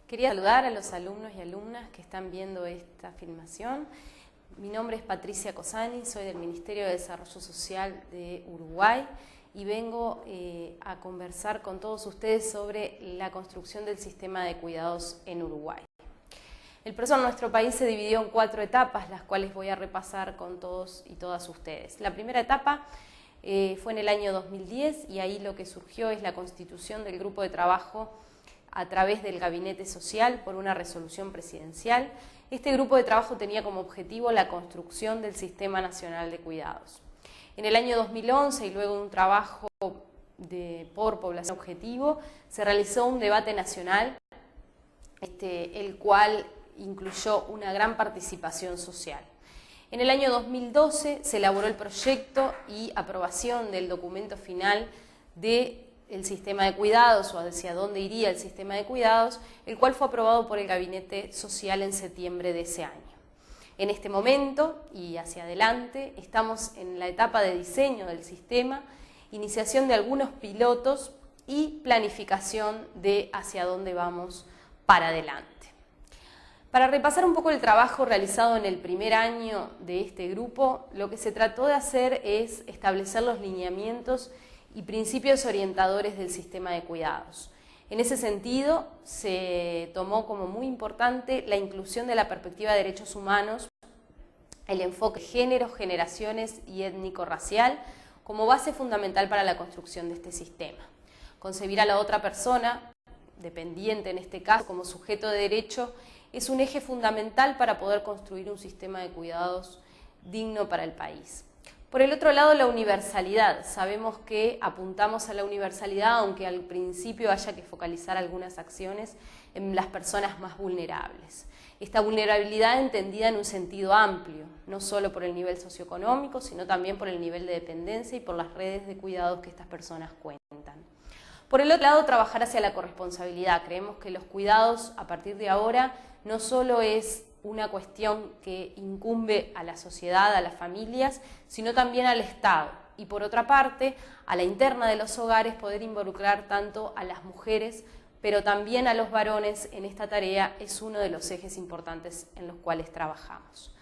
Quería saludar a los alumnos y alumnas que están viendo esta filmación. Mi nombre es Patricia Cosani, soy del Ministerio de Desarrollo Social de Uruguay y vengo a conversar con todos ustedes sobre la construcción del sistema de cuidados en Uruguay. El proceso en nuestro país se dividió en 4 etapas, las cuales voy a repasar con todos y todas ustedes. La primera etapa fue en el año 2010 y ahí lo que surgió es la constitución del grupo de trabajo a través del Gabinete Social por una resolución presidencial. Este grupo de trabajo tenía como objetivo la construcción del Sistema Nacional de Cuidados. En el año 2011 y luego de un trabajo por población objetivo, se realizó un debate nacional, el cual incluyó una gran participación social. En el año 2012 se elaboró el proyecto y aprobación del documento final del sistema de cuidados o hacia dónde iría el sistema de cuidados, el cual fue aprobado por el Gabinete Social en septiembre de ese año. En este momento y hacia adelante estamos en la etapa de diseño del sistema, iniciación de algunos pilotos y planificación de hacia dónde vamos para adelante. Para repasar un poco el trabajo realizado en el primer año de este grupo, lo que se trató de hacer es establecer los lineamientos y principios orientadores del sistema de cuidados. En ese sentido, se tomó como muy importante la inclusión de la perspectiva de derechos humanos, el enfoque de género, generaciones y étnico-racial como base fundamental para la construcción de este sistema. Concebir a la otra persona, dependiente en este caso, como sujeto de derecho, es un eje fundamental para poder construir un sistema de cuidados digno para el país. Por el otro lado, la universalidad. Sabemos que apuntamos a la universalidad, aunque al principio haya que focalizar algunas acciones en las personas más vulnerables. Esta vulnerabilidad entendida en un sentido amplio, no solo por el nivel socioeconómico, sino también por el nivel de dependencia y por las redes de cuidados que estas personas cuentan. Por el otro lado, trabajar hacia la corresponsabilidad. Creemos que los cuidados, a partir de ahora, no solo es una cuestión que incumbe a la sociedad, a las familias, sino también al Estado. Y por otra parte, a la interna de los hogares poder involucrar tanto a las mujeres, pero también a los varones en esta tarea es uno de los ejes importantes en los cuales trabajamos.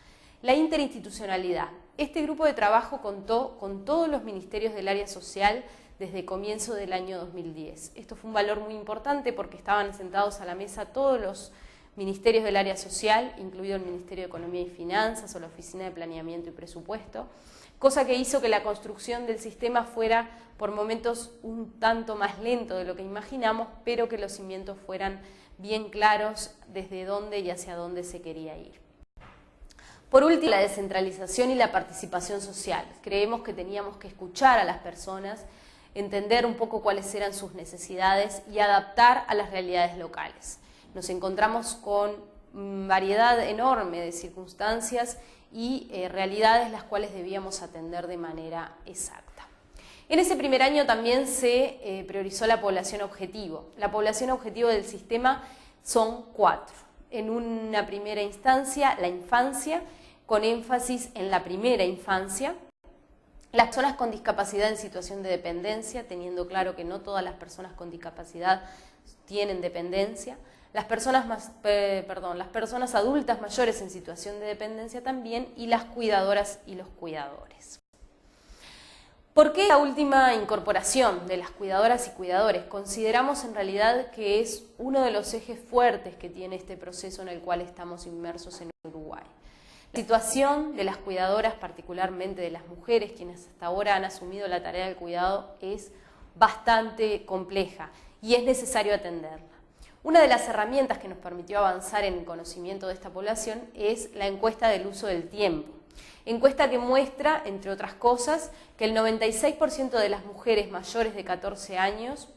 La interinstitucionalidad. Este grupo de trabajo contó con todos los ministerios del área social desde el comienzo del año 2010. Esto fue un valor muy importante porque estaban sentados a la mesa todos los ministerios del área social, incluido el Ministerio de Economía y Finanzas o la Oficina de Planeamiento y Presupuesto, cosa que hizo que la construcción del sistema fuera por momentos un tanto más lento de lo que imaginamos, pero que los cimientos fueran bien claros desde dónde y hacia dónde se quería ir. Por último, la descentralización y la participación social. Creemos que teníamos que escuchar a las personas, entender un poco cuáles eran sus necesidades y adaptar a las realidades locales. Nos encontramos con variedad enorme de circunstancias y realidades las cuales debíamos atender de manera exacta. En ese primer año también se priorizó la población objetivo. La población objetivo del sistema son 4. En una primera instancia, la infancia, con énfasis en la primera infancia. Las personas con discapacidad en situación de dependencia, teniendo claro que no todas las personas con discapacidad tienen dependencia. Las personas adultas mayores en situación de dependencia también, y las cuidadoras y los cuidadores. ¿Por qué la última incorporación de las cuidadoras y cuidadores? Consideramos en realidad que es uno de los ejes fuertes que tiene este proceso en el cual estamos inmersos en Uruguay. La situación de las cuidadoras, particularmente de las mujeres, quienes hasta ahora han asumido la tarea del cuidado, es bastante compleja y es necesario atenderla. Una de las herramientas que nos permitió avanzar en el conocimiento de esta población es la encuesta del uso del tiempo. Encuesta que muestra, entre otras cosas, que el 96% de las mujeres mayores de 14 años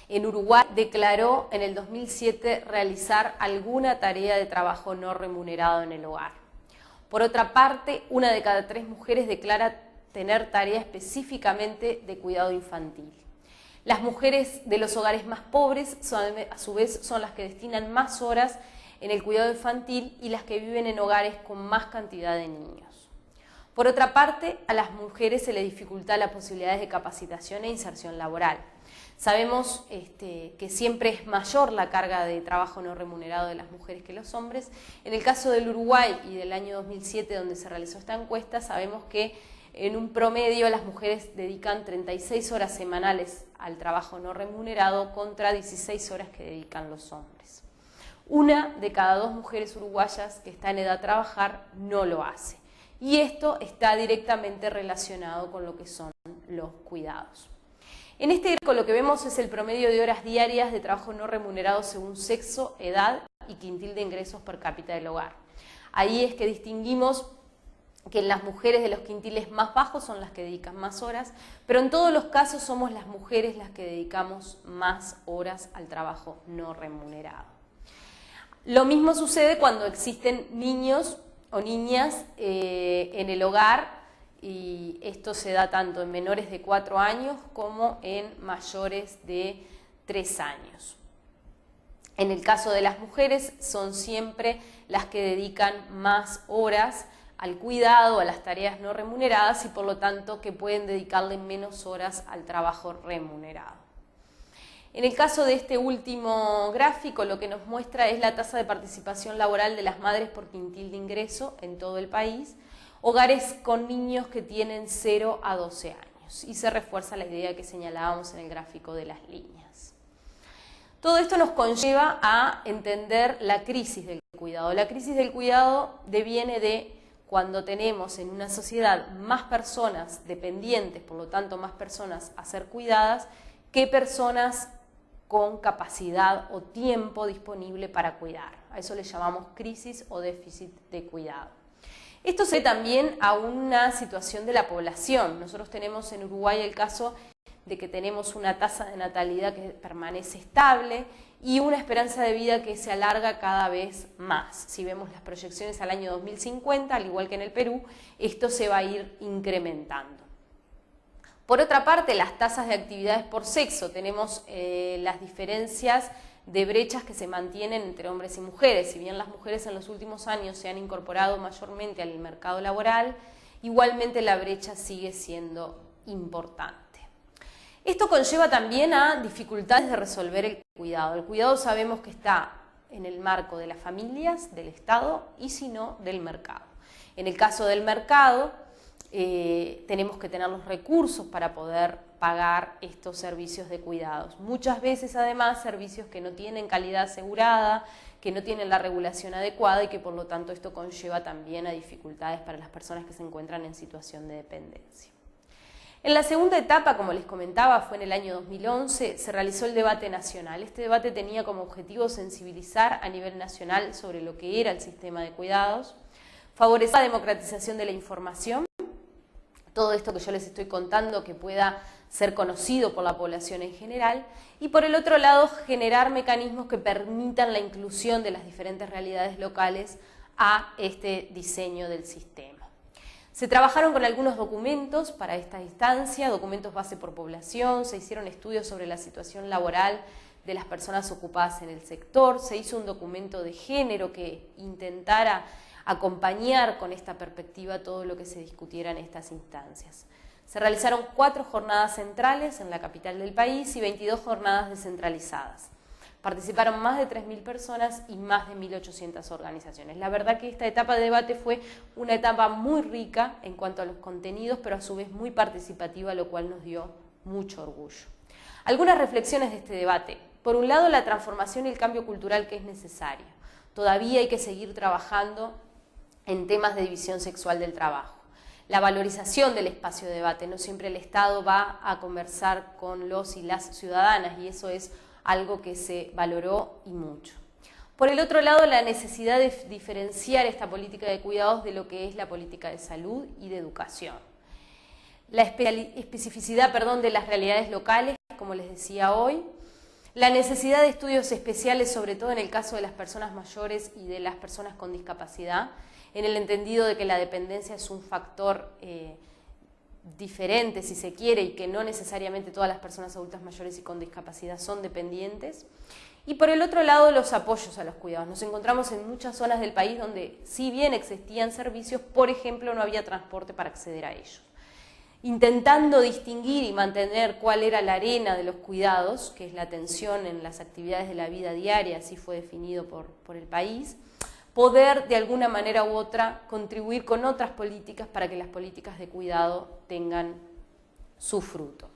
en Uruguay declaró en el 2007 realizar alguna tarea de trabajo no remunerado en el hogar. Por otra parte, 1 de cada 3 mujeres declara tener tarea específicamente de cuidado infantil. Las mujeres de los hogares más pobres, a su vez, son las que destinan más horas en el cuidado infantil y las que viven en hogares con más cantidad de niños. Por otra parte, a las mujeres se les dificulta las posibilidades de capacitación e inserción laboral. Sabemos que siempre es mayor la carga de trabajo no remunerado de las mujeres que los hombres. En el caso del Uruguay y del año 2007, donde se realizó esta encuesta, sabemos que en un promedio las mujeres dedican 36 horas semanales al trabajo no remunerado contra 16 horas que dedican los hombres. 1 de cada 2 mujeres uruguayas que está en edad de trabajar no lo hace. Y esto está directamente relacionado con lo que son los cuidados. En este gráfico lo que vemos es el promedio de horas diarias de trabajo no remunerado según sexo, edad y quintil de ingresos per cápita del hogar. Ahí es que distinguimos que las mujeres de los quintiles más bajos son las que dedican más horas, pero en todos los casos somos las mujeres las que dedicamos más horas al trabajo no remunerado. Lo mismo sucede cuando existen niños o niñas en el hogar, y esto se da tanto en menores de 4 años como en mayores de 3 años. En el caso de las mujeres son siempre las que dedican más horas al cuidado, a las tareas no remuneradas y por lo tanto que pueden dedicarle menos horas al trabajo remunerado. En el caso de este último gráfico lo que nos muestra es la tasa de participación laboral de las madres por quintil de ingreso en todo el país, hogares con niños que tienen 0 a 12 años y se refuerza la idea que señalábamos en el gráfico de las líneas. Todo esto nos conlleva a entender la crisis del cuidado. La crisis del cuidado deviene de cuando tenemos en una sociedad más personas dependientes, por lo tanto más personas a ser cuidadas, que personas con capacidad o tiempo disponible para cuidar. A eso le llamamos crisis o déficit de cuidado. Esto se debe también a una situación de la población. Nosotros tenemos en Uruguay el caso de que tenemos una tasa de natalidad que permanece estable y una esperanza de vida que se alarga cada vez más. Si vemos las proyecciones al año 2050, al igual que en el Perú, esto se va a ir incrementando. Por otra parte, las tasas de actividades por sexo, tenemos las diferencias de brechas que se mantienen entre hombres y mujeres. Si bien las mujeres en los últimos años se han incorporado mayormente al mercado laboral, igualmente la brecha sigue siendo importante. Esto conlleva también a dificultades de resolver el cuidado. El cuidado sabemos que está en el marco de las familias, del Estado y si no, del mercado. En el caso del mercado, tenemos que tener los recursos para poder pagar estos servicios de cuidados. Muchas veces además servicios que no tienen calidad asegurada, que no tienen la regulación adecuada y que por lo tanto esto conlleva también a dificultades para las personas que se encuentran en situación de dependencia. En la segunda etapa, como les comentaba, fue en el año 2011, se realizó el debate nacional. Este debate tenía como objetivo sensibilizar a nivel nacional sobre lo que era el sistema de cuidados, favorecer la democratización de la información, todo esto que yo les estoy contando que pueda ser conocido por la población en general, y por el otro lado generar mecanismos que permitan la inclusión de las diferentes realidades locales a este diseño del sistema. Se trabajaron con algunos documentos para esta instancia, documentos base por población, se hicieron estudios sobre la situación laboral de las personas ocupadas en el sector, se hizo un documento de género que intentara acompañar con esta perspectiva todo lo que se discutiera en estas instancias. Se realizaron 4 jornadas centrales en la capital del país y 22 jornadas descentralizadas. Participaron más de 3.000 personas y más de 1.800 organizaciones. La verdad que esta etapa de debate fue una etapa muy rica en cuanto a los contenidos, pero a su vez muy participativa, lo cual nos dio mucho orgullo. Algunas reflexiones de este debate. Por un lado, la transformación y el cambio cultural que es necesario. Todavía hay que seguir trabajando en temas de división sexual del trabajo. La valorización del espacio de debate. No siempre el Estado va a conversar con los y las ciudadanas y eso es algo que se valoró y mucho. Por el otro lado, la necesidad de diferenciar esta política de cuidados de lo que es la política de salud y de educación. La especificidad, de las realidades locales, como les decía hoy. La necesidad de estudios especiales, sobre todo en el caso de las personas mayores y de las personas con discapacidad, en el entendido de que la dependencia es un factor diferente, si se quiere, y que no necesariamente todas las personas adultas mayores y con discapacidad son dependientes. Y por el otro lado, los apoyos a los cuidados. Nos encontramos en muchas zonas del país donde, si bien existían servicios, por ejemplo, no había transporte para acceder a ellos. intentando distinguir y mantener cuál era la arena de los cuidados, que es la atención en las actividades de la vida diaria, así fue definido por el país, poder de alguna manera u otra contribuir con otras políticas para que las políticas de cuidado tengan su fruto.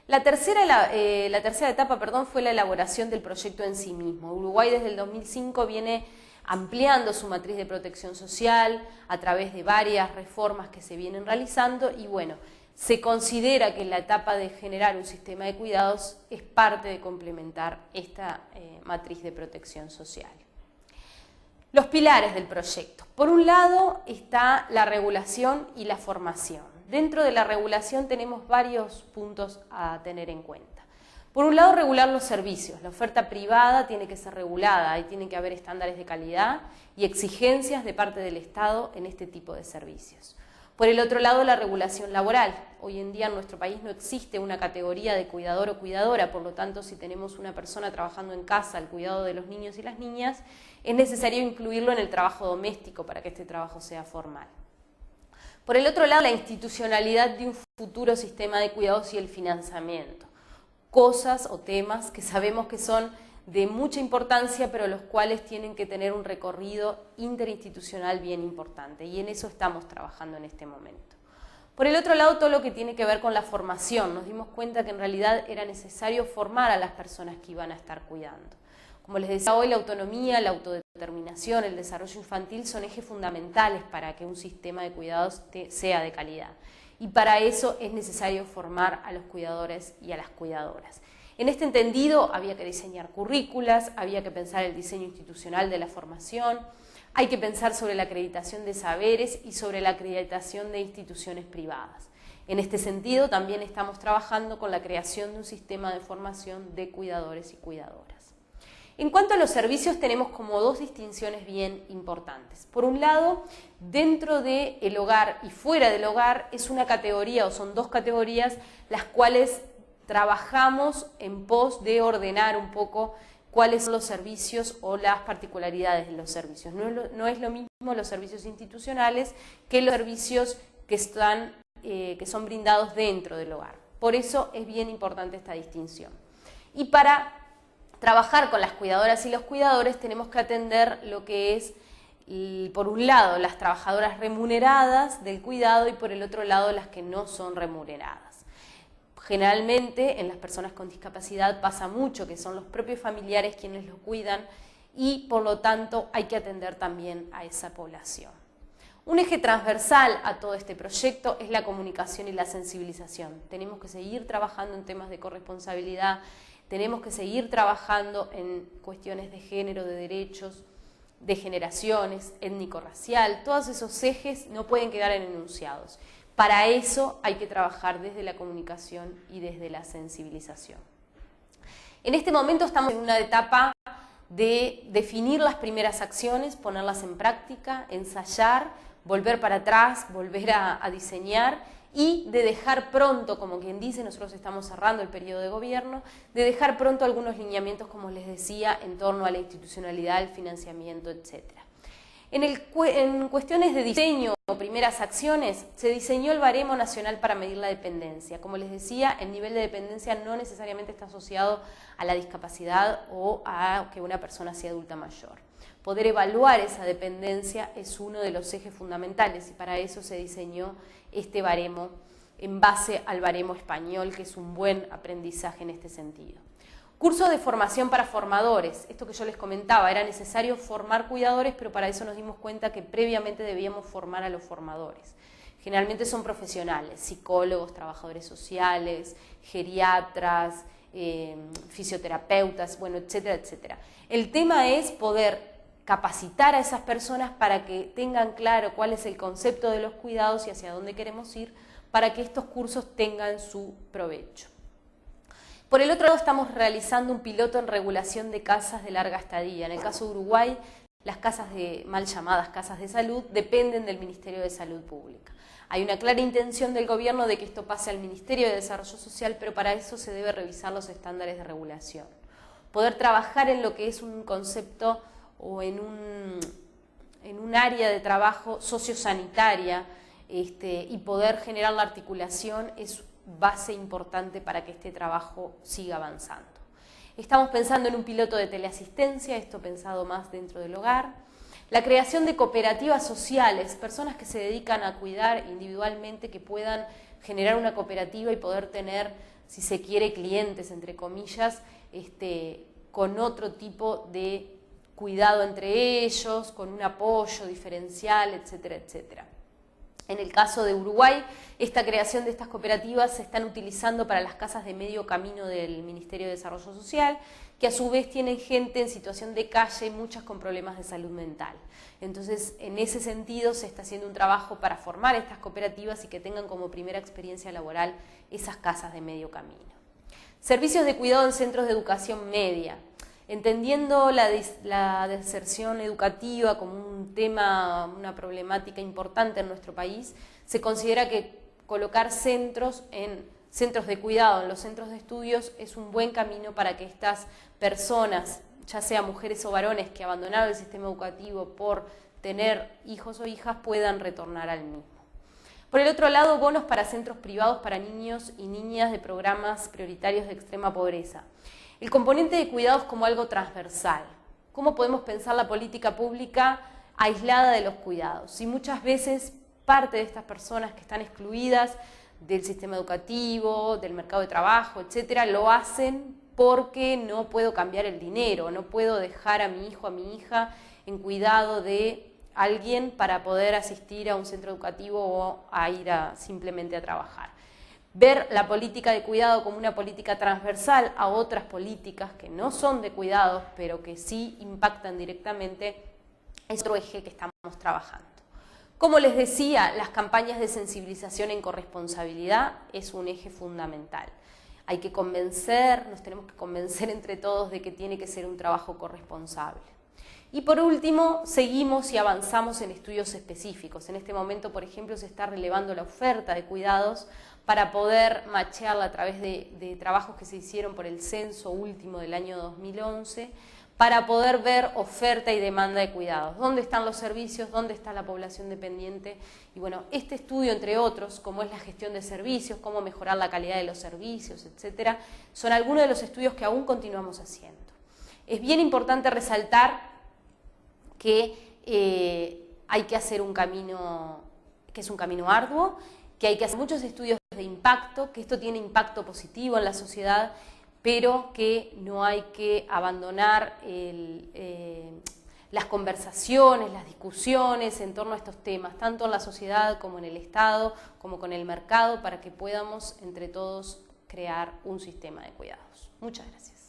La tercera etapa fue la elaboración del proyecto en sí mismo. Uruguay desde el 2005 viene ampliando su matriz de protección social a través de varias reformas que se vienen realizando y bueno, se considera que la etapa de generar un sistema de cuidados es parte de complementar esta matriz de protección social. Los pilares del proyecto. Por un lado está la regulación y la formación. Dentro de la regulación tenemos varios puntos a tener en cuenta. Por un lado, regular los servicios. La oferta privada tiene que ser regulada, ahí tiene que haber estándares de calidad y exigencias de parte del Estado en este tipo de servicios. Por el otro lado, la regulación laboral. Hoy en día en nuestro país no existe una categoría de cuidador o cuidadora, por lo tanto, si tenemos una persona trabajando en casa al cuidado de los niños y las niñas, es necesario incluirlo en el trabajo doméstico para que este trabajo sea formal. Por el otro lado, la institucionalidad de un futuro sistema de cuidados y el financiamiento. Cosas o temas que sabemos que son de mucha importancia, pero los cuales tienen que tener un recorrido interinstitucional bien importante, y en eso estamos trabajando en este momento. Por el otro lado, todo lo que tiene que ver con la formación. Nos dimos cuenta que en realidad era necesario formar a las personas que iban a estar cuidando. Como les decía hoy, la autonomía, la autodeterminación, el desarrollo infantil son ejes fundamentales para que un sistema de cuidados sea de calidad. Y para eso es necesario formar a los cuidadores y a las cuidadoras. En este entendido, había que diseñar currículas, había que pensar el diseño institucional de la formación, hay que pensar sobre la acreditación de saberes y sobre la acreditación de instituciones privadas. En este sentido, también estamos trabajando con la creación de un sistema de formación de cuidadores y cuidadoras. En cuanto a los servicios, tenemos como dos distinciones bien importantes. Por un lado, dentro del hogar y fuera del hogar es una categoría o son dos categorías las cuales trabajamos en pos de ordenar un poco cuáles son los servicios o las particularidades de los servicios. No es lo mismo los servicios institucionales que los servicios que son brindados dentro del hogar. Por eso es bien importante esta distinción. Y para trabajar con las cuidadoras y los cuidadores tenemos que atender lo que es, por un lado, las trabajadoras remuneradas del cuidado y por el otro lado las que no son remuneradas. Generalmente en las personas con discapacidad pasa mucho que son los propios familiares quienes los cuidan y por lo tanto hay que atender también a esa población. Un eje transversal a todo este proyecto es la comunicación y la sensibilización. Tenemos que seguir trabajando en temas de corresponsabilidad, tenemos que seguir trabajando en cuestiones de género, de derechos, de generaciones, étnico-racial. Todos esos ejes no pueden quedar en enunciados. Para eso hay que trabajar desde la comunicación y desde la sensibilización. En este momento estamos en una etapa de definir las primeras acciones, ponerlas en práctica, ensayar, volver para atrás, volver a diseñar y de dejar pronto, como quien dice, nosotros estamos cerrando el periodo de gobierno, de dejar pronto algunos lineamientos, como les decía, en torno a la institucionalidad, el financiamiento, etc. En cuestiones de diseño o primeras acciones, se diseñó el baremo nacional para medir la dependencia. Como les decía, el nivel de dependencia no necesariamente está asociado a la discapacidad o a que una persona sea adulta mayor. Poder evaluar esa dependencia es uno de los ejes fundamentales y para eso se diseñó este baremo en base al baremo español, que es un buen aprendizaje en este sentido. Curso de formación para formadores. Esto que yo les comentaba, era necesario formar cuidadores, pero para eso nos dimos cuenta que previamente debíamos formar a los formadores. Generalmente son profesionales, psicólogos, trabajadores sociales, geriatras, fisioterapeutas, bueno, etcétera, etcétera. El tema es poder capacitar a esas personas para que tengan claro cuál es el concepto de los cuidados y hacia dónde queremos ir para que estos cursos tengan su provecho. Por el otro lado, estamos realizando un piloto en regulación de casas de larga estadía. En el caso de Uruguay, las casas mal llamadas casas de salud dependen del Ministerio de Salud Pública. Hay una clara intención del gobierno de que esto pase al Ministerio de Desarrollo Social, pero para eso se debe revisar los estándares de regulación. Poder trabajar en lo que es un concepto o en un área de trabajo sociosanitaria, y poder generar la articulación es base importante para que este trabajo siga avanzando. Estamos pensando en un piloto de teleasistencia, esto pensado más dentro del hogar. La creación de cooperativas sociales, personas que se dedican a cuidar individualmente, que puedan generar una cooperativa y poder tener, si se quiere, clientes, entre comillas, con otro tipo de cuidado entre ellos, con un apoyo diferencial, etcétera, etcétera. En el caso de Uruguay, esta creación de estas cooperativas se están utilizando para las casas de medio camino del Ministerio de Desarrollo Social, que a su vez tienen gente en situación de calle, muchas con problemas de salud mental. Entonces, en ese sentido, se está haciendo un trabajo para formar estas cooperativas y que tengan como primera experiencia laboral esas casas de medio camino. Servicios de cuidado en centros de educación media. Entendiendo la deserción educativa como un tema, una problemática importante en nuestro país, se considera que colocar centros de cuidado en los centros de estudios es un buen camino para que estas personas, ya sea mujeres o varones que abandonaron el sistema educativo por tener hijos o hijas, puedan retornar al mismo. Por el otro lado, bonos para centros privados para niños y niñas de programas prioritarios de extrema pobreza. El componente de cuidados como algo transversal. ¿Cómo podemos pensar la política pública aislada de los cuidados? Si muchas veces parte de estas personas que están excluidas del sistema educativo, del mercado de trabajo, etcétera, lo hacen porque no puedo cambiar el dinero, no puedo dejar a mi hijo, a mi hija en cuidado de alguien para poder asistir a un centro educativo o a ir simplemente a trabajar. Ver la política de cuidado como una política transversal a otras políticas que no son de cuidados, pero que sí impactan directamente, es otro eje que estamos trabajando. Como les decía, las campañas de sensibilización en corresponsabilidad es un eje fundamental. Hay que nos tenemos que convencer entre todos de que tiene que ser un trabajo corresponsable. Y por último, seguimos y avanzamos en estudios específicos. En este momento, por ejemplo, se está relevando la oferta de cuidados para poder machearla a través de trabajos que se hicieron por el censo último del año 2011, para poder ver oferta y demanda de cuidados. ¿Dónde están los servicios? ¿Dónde está la población dependiente? Y bueno, este estudio, entre otros, como es la gestión de servicios, cómo mejorar la calidad de los servicios, etcétera, son algunos de los estudios que aún continuamos haciendo. Es bien importante resaltar que hay que hacer un camino, que es un camino arduo, que hay que hacer muchos estudios de impacto, que esto tiene impacto positivo en la sociedad, pero que no hay que abandonar las conversaciones, las discusiones en torno a estos temas, tanto en la sociedad como en el Estado, como con el mercado, para que podamos entre todos crear un sistema de cuidados. Muchas gracias.